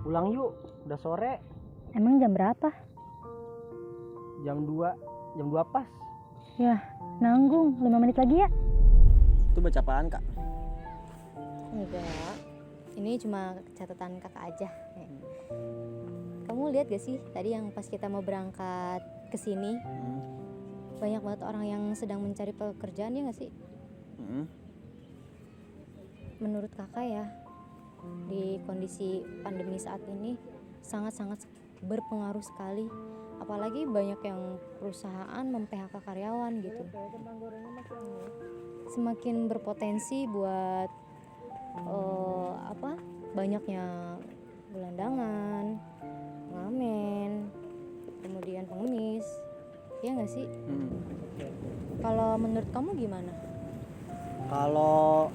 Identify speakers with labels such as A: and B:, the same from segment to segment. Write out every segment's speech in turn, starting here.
A: Pulang yuk, udah sore.
B: Emang jam berapa?
A: Jam 2 pas.
B: Yah, nanggung. 5 menit lagi ya?
A: Itu baca apaan, Kak?
C: Enggak, ini cuma catatan kakak aja. Kamu lihat gak sih tadi yang pas kita mau berangkat ke sini banyak banget orang yang sedang mencari pekerjaan, ya gak sih? Menurut kakak ya, di kondisi pandemi saat ini sangat-sangat berpengaruh sekali. Apalagi banyak yang perusahaan mem-PHK karyawan gitu. Semakin berpotensi buat banyaknya gelandangan, pengamen, kemudian pengemis, ya nggak sih? Kalau menurut kamu gimana?
A: Kalau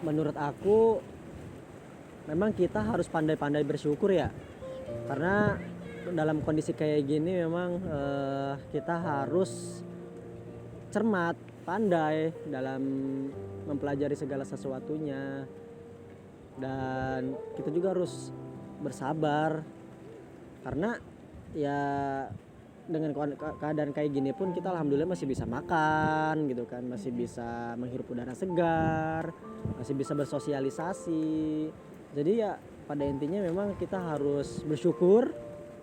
A: menurut aku, memang kita harus pandai-pandai bersyukur ya. Karena dalam kondisi kayak gini memang kita harus cermat, pandai dalam mempelajari segala sesuatunya. Dan kita juga harus bersabar. Karena ya dengan keadaan kayak gini pun kita alhamdulillah masih bisa makan gitu kan, masih bisa menghirup udara segar, masih bisa bersosialisasi. Jadi ya pada intinya memang kita harus bersyukur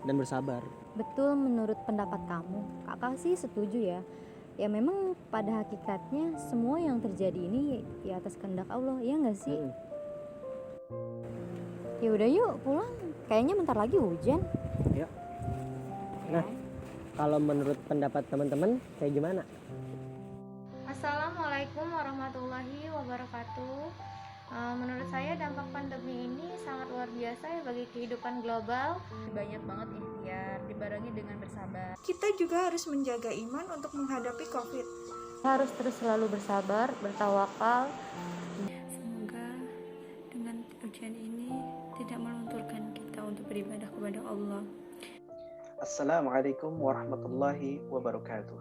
A: dan bersabar.
C: Betul, menurut pendapat kamu, kakak sih setuju ya. Ya memang pada hakikatnya semua yang terjadi ini ya atas kehendak Allah, ya nggak sih? Ya udah yuk pulang, kayaknya bentar lagi hujan.
A: Ya. Nah, kalau menurut pendapat teman-teman kayak gimana?
D: Assalamualaikum warahmatullahi wabarakatuh. Menurut saya dampak pandemi ini sangat luar biasa ya bagi kehidupan global.
E: Banyak banget ikhtiar dibarengi dengan bersabar.
F: Kita juga harus menjaga iman untuk menghadapi COVID.
C: Harus terus selalu bersabar, bertawakal.
G: Semoga dengan ujian ini tidak melunturkan kita untuk beribadah kepada Allah.
H: Assalamualaikum warahmatullahi wabarakatuh.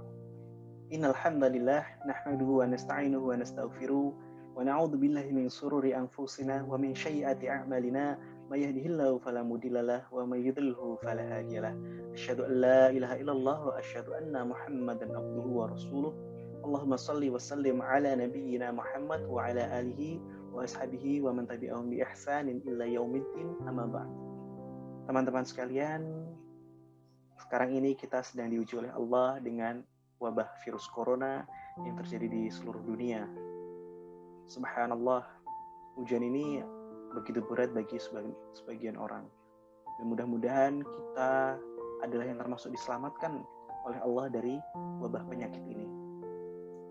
H: Innal hamdalillah nahmaduhu wa nasta'inuhu wa nastaghfiruh wa na'udzu billahi min shururi anfusina wa min sayyiati a'malina may yahdihillahu fala mudhillalah wa may yudhlilhu fala hadiyalah. Asyhadu an la ilaha illallah wa asyhadu anna Muhammadan abduhu wa rasuluh. Allahumma shalli wa sallim ala nabiyyina Muhammad wa ala alihi wa ashabihi wa man tabi'ahum bi ihsanin illa yaumiddin, amma ba'd. Teman-teman sekalian, sekarang ini kita sedang diuji oleh Allah dengan wabah virus corona yang terjadi di seluruh dunia. Subhanallah, ujian ini begitu berat bagi sebagian orang. Dan mudah-mudahan kita adalah yang termasuk diselamatkan oleh Allah dari wabah penyakit ini.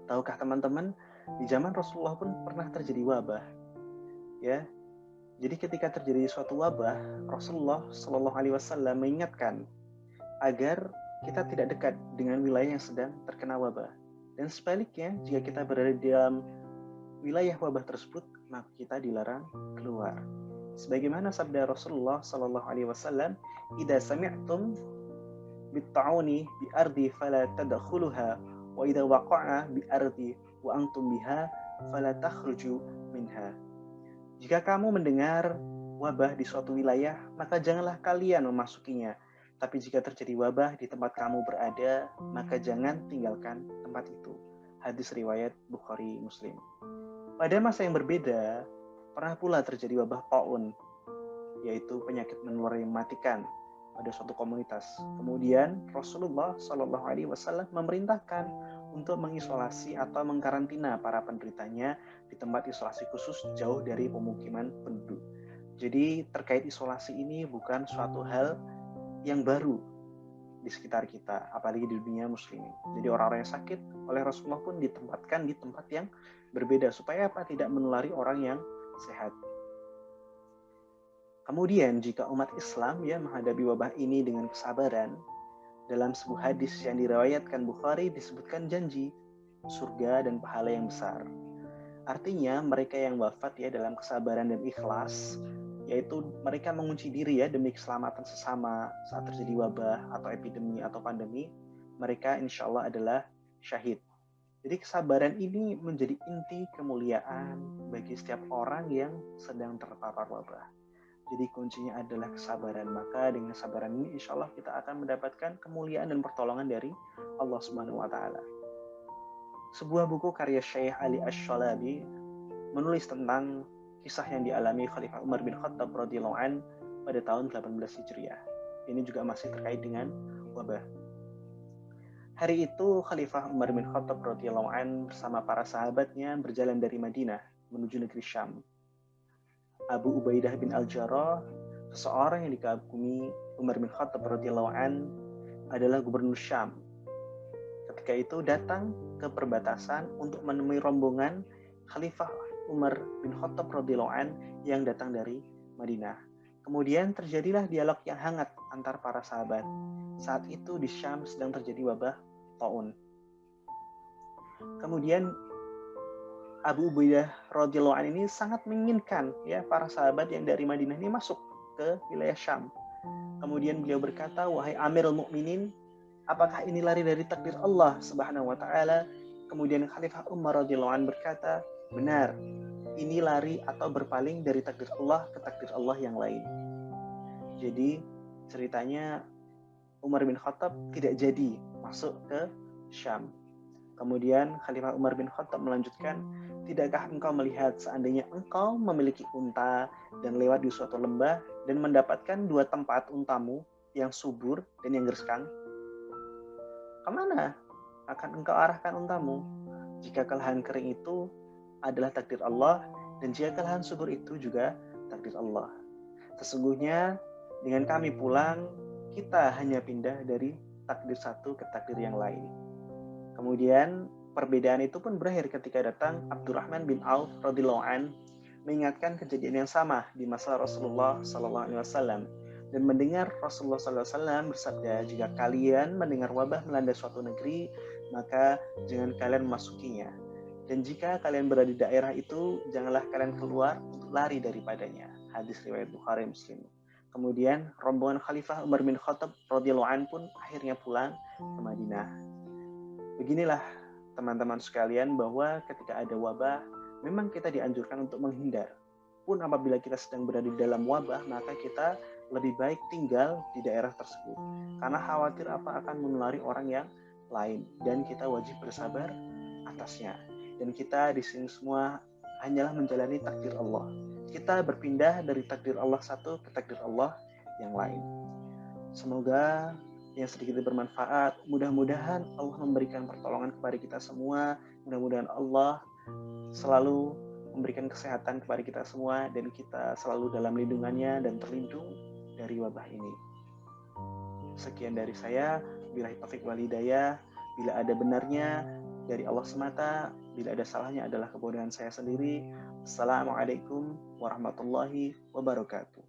H: Tahukah teman-teman, di zaman Rasulullah pun pernah terjadi wabah. Ya, jadi ketika terjadi suatu wabah, Rasulullah Shallallahu Alaihi Wasallam mengingatkan agar kita tidak dekat dengan wilayah yang sedang terkena wabah. Dan sebaliknya, jika kita berada di dalam wilayah wabah tersebut, maka kita dilarang keluar. Sebagaimana sabda Rasulullah Shallallahu Alaihi Wasallam, "Idza sami'tum bit-ta'uni bi ardi fala tadkhuluha, wa idza waqa'a bi ardi wa antum biha fala takhruju minha." Jika kamu mendengar wabah di suatu wilayah, maka janganlah kalian memasukinya. Tapi jika terjadi wabah di tempat kamu berada, maka jangan tinggalkan tempat itu. Hadis riwayat Bukhari Muslim. Pada masa yang berbeda, pernah pula terjadi wabah taun, yaitu penyakit menular yang mematikan pada suatu komunitas. Kemudian Rasulullah Shallallahu Alaihi Wasallam memerintahkan untuk mengisolasi atau mengkarantina para penderitanya di tempat isolasi khusus jauh dari pemukiman penduduk. Jadi terkait isolasi ini bukan suatu hal yang baru di sekitar kita, apalagi di dunia muslimin. Jadi orang-orang yang sakit oleh Rasulullah pun ditempatkan di tempat yang berbeda supaya tidak menulari orang yang sehat. Kemudian jika umat Islam menghadapi wabah ini dengan kesabaran, dalam sebuah hadis yang diriwayatkan Bukhari disebutkan janji surga dan pahala yang besar. Artinya mereka yang wafat dalam kesabaran dan ikhlas, yaitu mereka mengunci diri demi keselamatan sesama saat terjadi wabah atau epidemi atau pandemi, mereka insya Allah adalah syahid. Jadi kesabaran ini menjadi inti kemuliaan bagi setiap orang yang sedang terpapar wabah. Jadi kuncinya adalah kesabaran. Maka dengan kesabaran ini insya Allah kita akan mendapatkan kemuliaan dan pertolongan dari Allah Subhanahu wa Ta'ala. Sebuah buku karya Syekh Ali Ash-Shalabi menulis tentang kisah yang dialami Khalifah Umar bin Khattab radhiyallahu an pada tahun 18 Hijriah. Ini juga masih terkait dengan wabah. Hari itu Khalifah Umar bin Khattab radhiyallahu an bersama para sahabatnya berjalan dari Madinah menuju negeri Syam. Abu Ubaidah bin Al-Jarrah, seseorang yang dikagumi Umar bin Khattab radhiyallahu an, adalah gubernur Syam. Ketika itu datang ke perbatasan untuk menemui rombongan Khalifah Umar bin Khattab radhiyallahu an yang datang dari Madinah. Kemudian terjadilah dialog yang hangat antar para sahabat. Saat itu di Syam sedang terjadi wabah taun. Kemudian Abu Ubaidah radhiyallahu an ini sangat menginginkan ya para sahabat yang dari Madinah ini masuk ke wilayah Syam. Kemudian beliau berkata, "Wahai Amirul Mukminin, apakah ini lari dari takdir Allah Subhanahu wa Ta'ala?" Kemudian Khalifah Umar radhiyallahu an berkata, "Benar, ini lari atau berpaling dari takdir Allah ke takdir Allah yang lain." Jadi ceritanya Umar bin Khattab tidak jadi masuk ke Syam. Kemudian Khalifah Umar bin Khattab melanjutkan, "Tidakkah engkau melihat seandainya engkau memiliki unta dan lewat di suatu lembah dan mendapatkan 2 tempat untamu yang subur dan yang gersang? Kemana akan engkau arahkan untamu? Jika lahan kering itu adalah takdir Allah dan jika lahan subur itu juga takdir Allah. Sesungguhnya dengan kami pulang, kita hanya pindah dari takdir satu ke takdir yang lain." Kemudian perbedaan itu pun berakhir ketika datang Abdurrahman bin Auf radhiyallahu an mengingatkan kejadian yang sama di masa Rasulullah sallallahu alaihi wasallam dan mendengar Rasulullah sallallahu alaihi wasallam bersabda, "Jika kalian mendengar wabah melanda suatu negeri, maka jangan kalian memasukinya. Dan jika kalian berada di daerah itu, janganlah kalian keluar untuk lari daripadanya." Hadis riwayat Bukhari Muslim. Kemudian rombongan Khalifah Umar bin Khattab radhiyallahu an pun akhirnya pulang ke Madinah. Beginilah teman-teman sekalian bahwa ketika ada wabah, memang kita dianjurkan untuk menghindar. Pun apabila kita sedang berada di dalam wabah, maka kita lebih baik tinggal di daerah tersebut. Karena khawatir apa akan menulari orang yang lain. Dan kita wajib bersabar atasnya. Dan kita di sini semua hanyalah menjalani takdir Allah. Kita berpindah dari takdir Allah satu ke takdir Allah yang lain. Semoga yang sedikit bermanfaat. Mudah-mudahan Allah memberikan pertolongan kepada kita semua. Mudah-mudahan Allah selalu memberikan kesehatan kepada kita semua dan kita selalu dalam lindungannya dan terlindung dari wabah ini. Sekian dari saya. Billahi taufiq wal hidayah. Bila ada benarnya dari Allah semata, bila ada salahnya adalah kebodohan saya sendiri. Assalamualaikum warahmatullahi wabarakatuh.